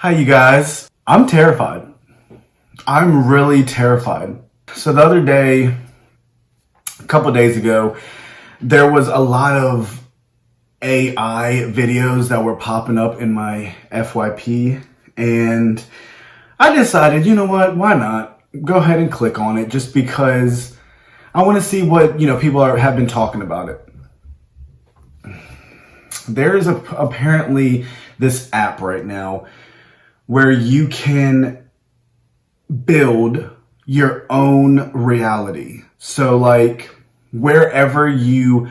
Hi, you guys. I'm terrified. I'm really terrified. So the other day, a couple days ago, there was a lot of AI videos that were popping up in my FYP, and I decided, you know what, why not? Go ahead and click on it just because I want to see what, people have been talking about it. There is apparently this app right now where you can build your own reality. So like wherever you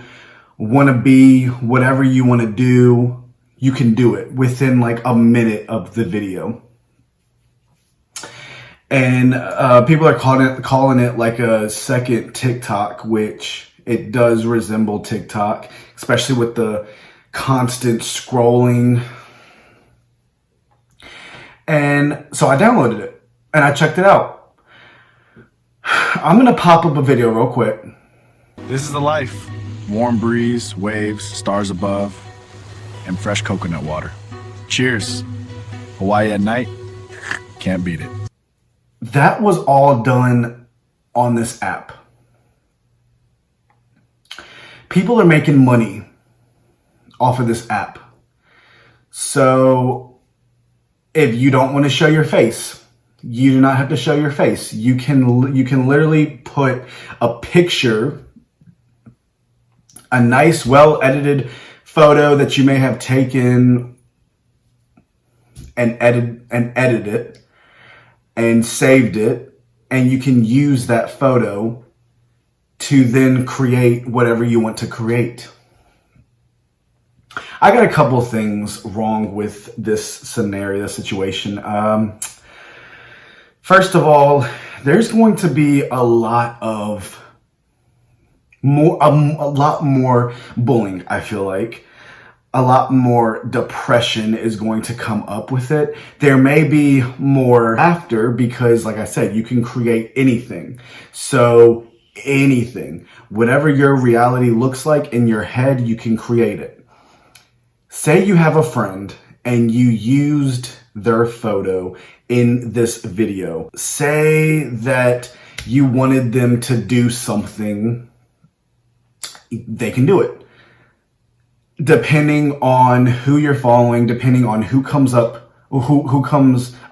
want to be, whatever you want to do, you can do it within like a minute of the video. And people are calling it like a second TikTok, which it does resemble TikTok, especially with the constant scrolling. And so I downloaded it and I checked it out. I'm gonna pop up a video real quick. This is the life. Warm breeze, waves, stars above, and fresh coconut water. Cheers. Hawaii at night, can't beat it. That was all done on this app. People are making money off of this app. So if you don't want to show your face, you do not have to show your face. You can literally put a picture, a nice, well-edited photo that you may have taken and edited it and saved it, and you can use that photo to then create whatever you want to create. I got a couple of things wrong with this scenario, this situation. First of all, there's going to be a lot more bullying, I feel like. A lot more depression is going to come up with it. There may be more after because, like I said, you can create anything. So anything, whatever your reality looks like in your head, you can create it. Say you have a friend and you used their photo in this video. Say that you wanted them to do something, they can do it. Depending on who you're following, depending on who comes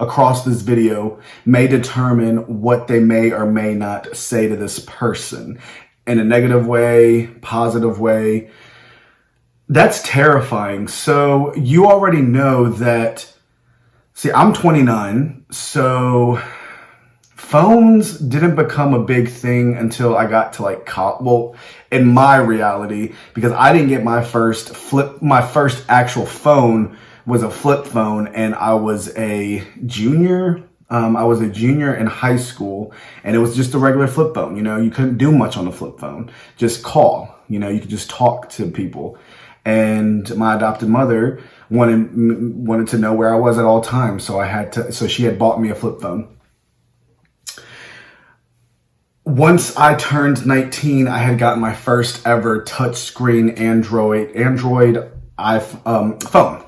across this video, may determine what they may or may not say to this person in a negative way, positive way. That's terrifying. So you already know that. See, I'm 29, so phones didn't become a big thing until I got to like in my reality, because I didn't get my first actual phone was a flip phone, and I was a junior. I was a junior in high school, and it was just a regular flip phone. You couldn't do much on the flip phone. Just call. You could just talk to people. And my adopted mother wanted to know where I was at all times, so she had bought me a flip phone. Once I turned 19, I had gotten my first ever touchscreen Android phone,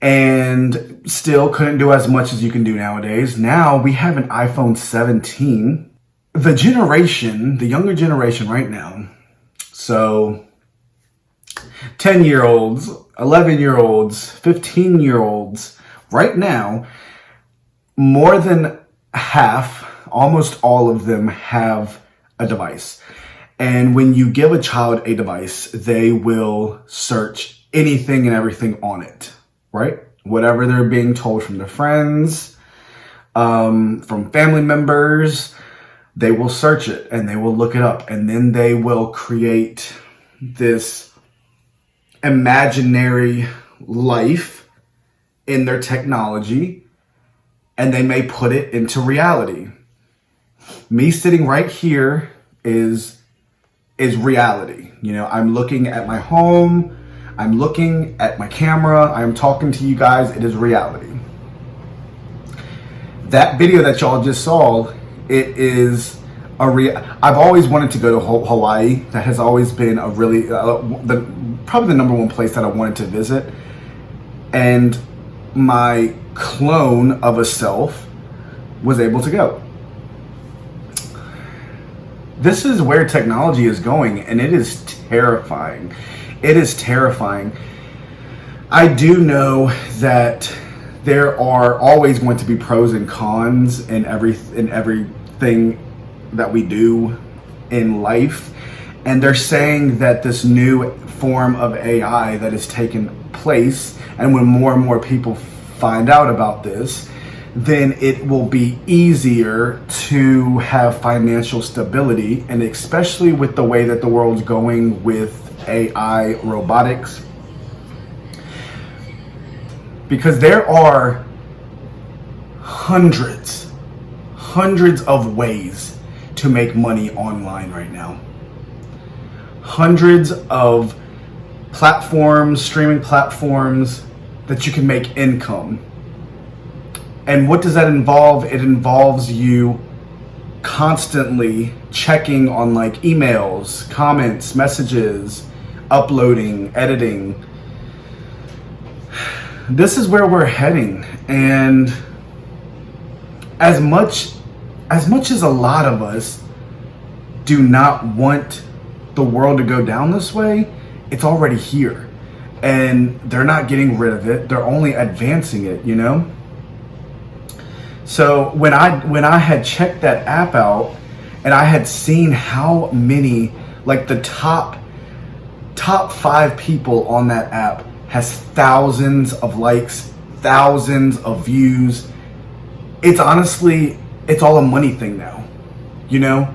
and still couldn't do as much as you can do nowadays. Now we have an iPhone 17. The younger generation right now, so 10-year-olds, 11-year-olds, 15-year-olds, right now, more than half, almost all of them have a device. And when you give a child a device, they will search anything and everything on it, right? Whatever they're being told from their friends, from family members, they will search it and they will look it up, and then they will create this imaginary life in their technology, and they may put it into reality. Me sitting right here is reality. I'm looking at my home, I'm looking at my camera, I'm talking to you guys, it is reality. That video that y'all just saw, it is I've always wanted to go to Hawaii. That has always been a really probably the number one place that I wanted to visit. And my clone of a self was able to go. This is where technology is going, and it is terrifying. It is terrifying. I do know that there are always going to be pros and cons in everything that we do in life. And they're saying that this new form of AI that has taken place, and when more and more people find out about this, then it will be easier to have financial stability, and especially with the way that the world's going with AI robotics. Because there are hundreds of ways to make money online right now. Hundreds of platforms, streaming platforms that you can make income. And what does that involve? It involves you constantly checking on like emails, comments, messages, uploading, editing. This is where we're heading. And as much as a lot of us do not want the world to go down this way, it's already here. And they're not getting rid of it. They're only advancing it, you know? So when I had checked that app out, and I had seen how many, like the top 5 people on that app has thousands of likes, thousands of views. It's honestly, it's all a money thing now, you know?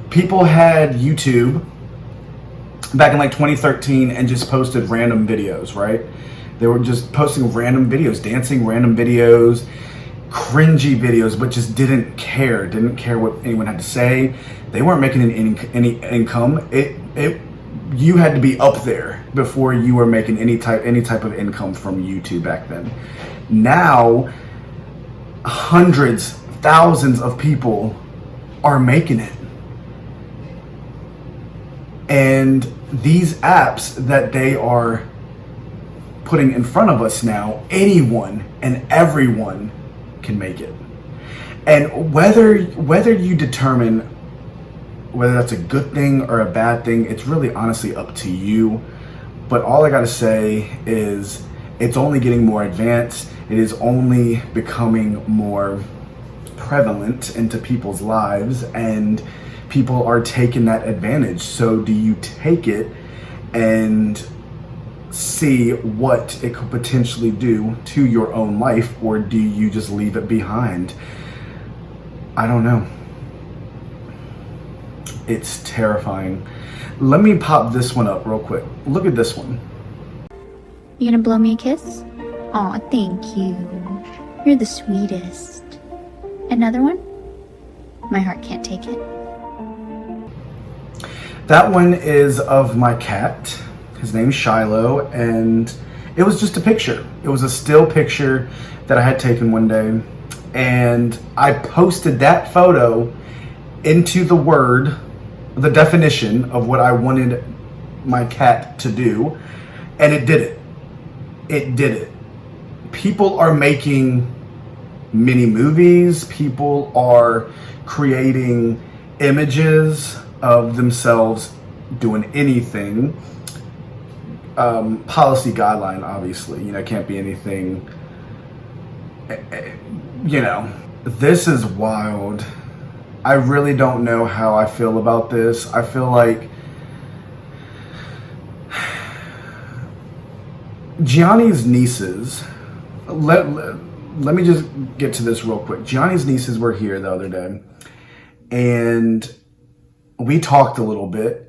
People had YouTube back in like 2013 and just posted random videos, right? They were just posting random videos, dancing random videos, cringy videos, but just didn't care what anyone had to say. They weren't making any income. You had to be up there before you were making any type of income from YouTube back then. Now, hundreds, thousands of people are making it. And these apps that they are putting in front of us now, anyone and everyone can make it. And whether you determine whether that's a good thing or a bad thing, it's really honestly up to you. But all I gotta say is it's only getting more advanced. It is only becoming more prevalent into people's lives, and people are taking that advantage. So do you take it and see what it could potentially do to your own life, or do you just leave it behind? I don't know. It's terrifying. Let me pop this one up real quick. Look at this one. You gonna blow me a kiss? Aw, thank you. You're the sweetest. Another one? My heart can't take it. That one is of my cat. His name's Shiloh, and it was just a picture. It was a still picture that I had taken one day, and I posted that photo into the definition of what I wanted my cat to do, and it did it. It did it. People are making mini movies. People are creating images of themselves doing anything. Policy guideline, obviously, can't be anything, this is wild. I really don't know how I feel about this. I feel like Gianni's nieces, let me just get to this real quick. Gianni's nieces were here the other day, and we talked a little bit.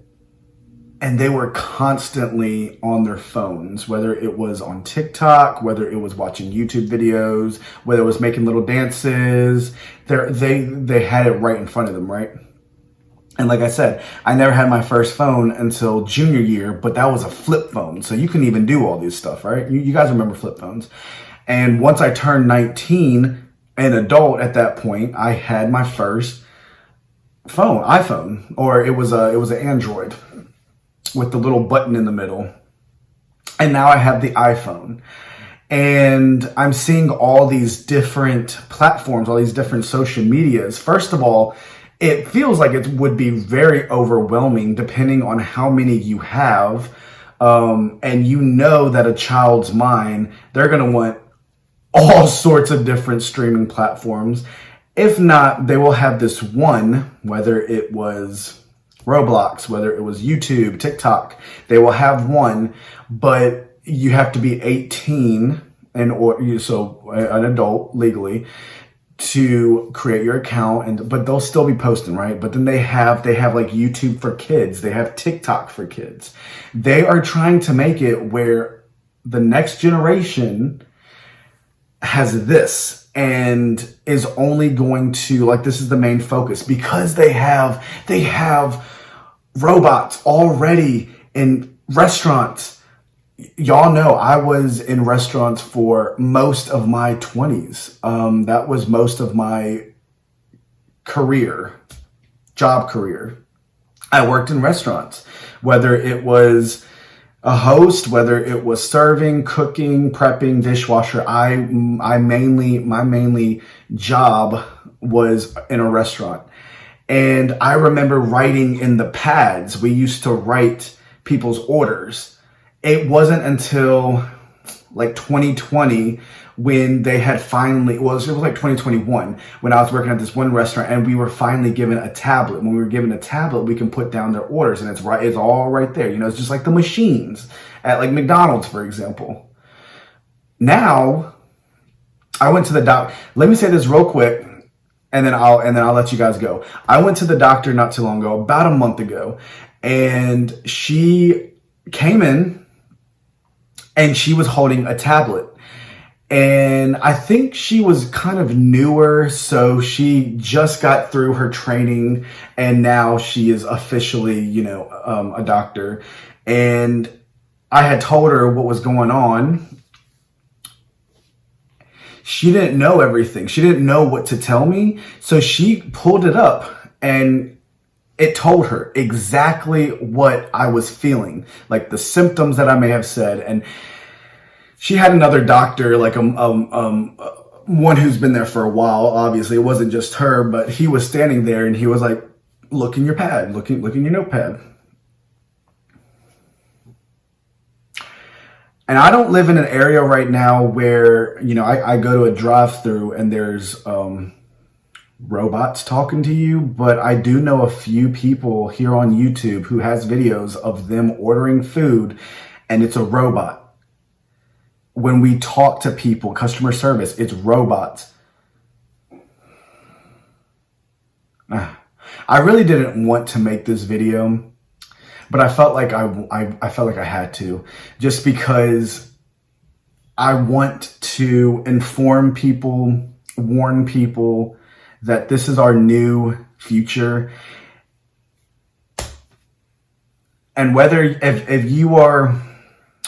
And they were constantly on their phones, whether it was on TikTok, whether it was watching YouTube videos, whether it was making little dances. They had it right in front of them, right? And like I said, I never had my first phone until junior year, but that was a flip phone. So you couldn't even do all this stuff, right? You guys remember flip phones. And once I turned 19, an adult at that point, I had my first iPhone, or it was an Android with the little button in the middle. And now I have the iPhone. And I'm seeing all these different platforms, all these different social medias. First of all, it feels like it would be very overwhelming depending on how many you have. And you know that a child's mind, they're going to want all sorts of different streaming platforms. If not, they will have this one, whether it was Roblox, whether it was YouTube, TikTok, they will have one, but you have to be 18 so an adult legally to create your account, but they'll still be posting, right? But then they have like YouTube for kids, they have TikTok for kids. They are trying to make it where the next generation has this and is only going to, like, this is the main focus because they have robots already in restaurants. Y'all know I was in restaurants for most of my 20s. That was most of my job career. I worked in restaurants, whether it was a host, whether it was serving, cooking, prepping, dishwasher. My mainly job was in a restaurant. And I remember writing in the pads. We used to write people's orders. It wasn't until like 2020 when they had finally, it was like 2021 when I was working at this one restaurant and we were finally given a tablet. When we were given a tablet, we can put down their orders and it's all right there. It's just like the machines at like McDonald's, for example. Now, I went to the doc. Let me say this real quick and then I'll let you guys go. I went to the doctor not too long ago, about a month ago, and she came in and she was holding a tablet. And I think she was kind of newer, so she just got through her training and now she is officially, a doctor. And I had told her what was going on. She didn't know everything. She didn't know what to tell me. So she pulled it up and it told her exactly what I was feeling, like the symptoms that I may have said. And she had another doctor, like one who's been there for a while. Obviously, it wasn't just her, but he was standing there and he was like, "Look in your pad, look in your notepad." And I don't live in an area right now where, I go to a drive-through and there's robots talking to you, but I do know a few people here on YouTube who has videos of them ordering food and it's a robot. When we talk to people, customer service, it's robots. I really didn't want to make this video, but I felt like I had to, just because I want to inform people, warn people that this is our new future. And whether, if you are,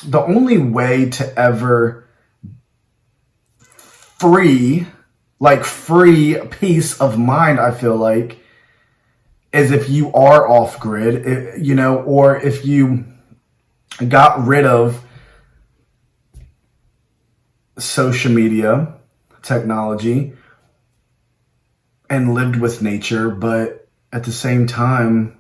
the only way to ever free peace of mind, I feel like, is if you are off grid, or if you got rid of social media, technology, and lived with nature. But at the same time,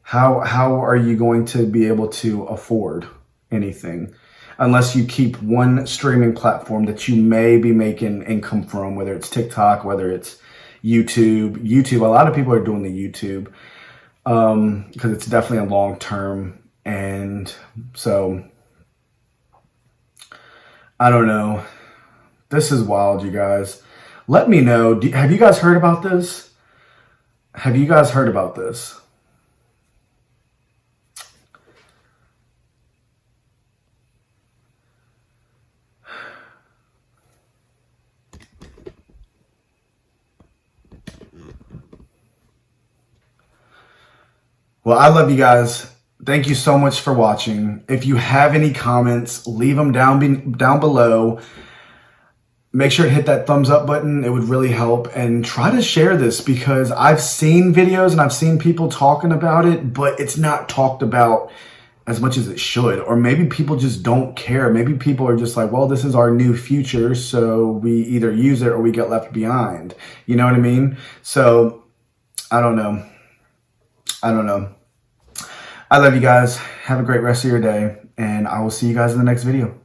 how are you going to be able to afford anything unless you keep one streaming platform that you may be making income from, whether it's TikTok, whether it's YouTube. A lot of people are doing the YouTube because it's definitely a long term. And so I don't know. This is wild, you guys. Let me know. Have you guys heard about this? Have you guys heard about this? Well, I love you guys. Thank you so much for watching. If you have any comments, leave them down below. Make sure to hit that thumbs up button. It would really help. And try to share this, because I've seen videos and I've seen people talking about it, but it's not talked about as much as it should. Or maybe people just don't care. Maybe people are just like, well, this is our new future, so we either use it or we get left behind. You know what I mean? So I don't know. I love you guys. Have a great rest of your day, and I will see you guys in the next video.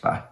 Bye.